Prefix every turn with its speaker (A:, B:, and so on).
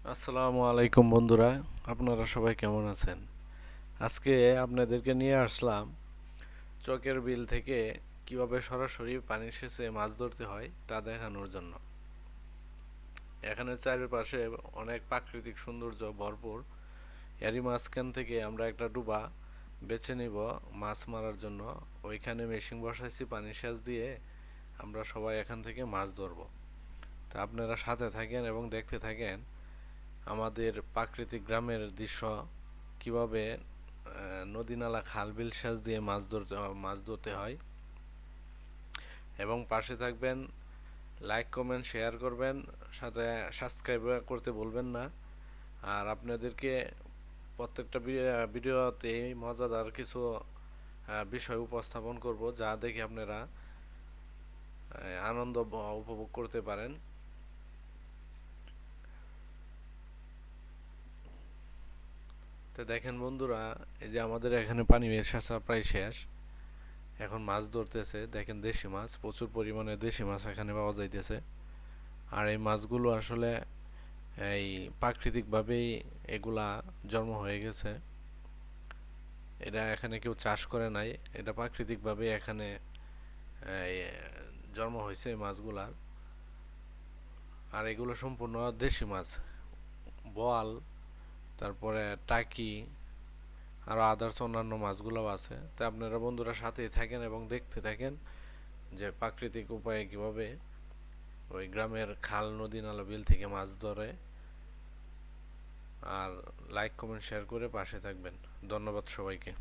A: আসসালামু আলাইকুম বন্ধুরা, আপনারা সবাই কেমন আছেন? আজকে আপনাদেরকে নিয়ে আসলাম চকের বিল থেকে কিভাবে সরাসরি পানির সেচে মাছ ধরতে হয় তা দেখানোর জন্য। এখানে চারিপাশে অনেক প্রাকৃতিক সৌন্দর্য ভরপুর। এরই মাঝখান থেকে আমরা একটা ডুবা বেছে নিব মাছ মারার জন্য। ওইখানে মেশিন বসাইছি, পানি সেচ দিয়ে আমরা সবাই এখান থেকে মাছ ধরব। তা আপনারা সাথে থাকেন এবং দেখতে থাকেন আমাদের প্রাকৃতিক গ্রামের দৃশ্য, কিভাবে নদী নালা খাল বিল সেচ দিয়ে মাছ ধরতে হয়। এবং পাশে থাকবেন, লাইক কমেন্ট শেয়ার করবেন, সাথে সাবস্ক্রাইব করতে ভুলবেন না। আর আপনাদেরকে প্রত্যেকটা ভিডিওতে মজাদার কিছু বিষয় উপস্থাপন করব, যা দেখে আপনারা আনন্দ উপভোগ করতে পারেন। তো দেখেন বন্ধুরা, এই যে আমাদের এখানে পানি সেচা প্রায় শেষ। এখন মাছ ধরতেছে, দেখেন দেশি মাছ, প্রচুর পরিমাণে দেশি মাছ এখানে পাওয়া যাইতেছে। আর এই মাছগুলো আসলে এই প্রাকৃতিকভাবেই এগুলা জন্ম হয়ে গেছে। এটা এখানে কেউ চাষ করে নাই, এটা প্রাকৃতিকভাবে এখানে এই, জন্ম হয়েছে এই মাছগুলার। আর এগুলো সম্পূর্ণ দেশি মাছ, বোয়াল, তারপরে টাকি, আরও আদার্স অন্যান্য মাছগুলোও আছে। তাই আপনারা বন্ধুরা সাথেই থাকেন এবং দেখতে থাকেন যে প্রাকৃতিক উপায়ে কীভাবে ওই গ্রামের খাল নদী নালা বিল থেকে মাছ ধরে। আর লাইক কমেন্ট শেয়ার করে পাশে থাকবেন। ধন্যবাদ সবাইকে।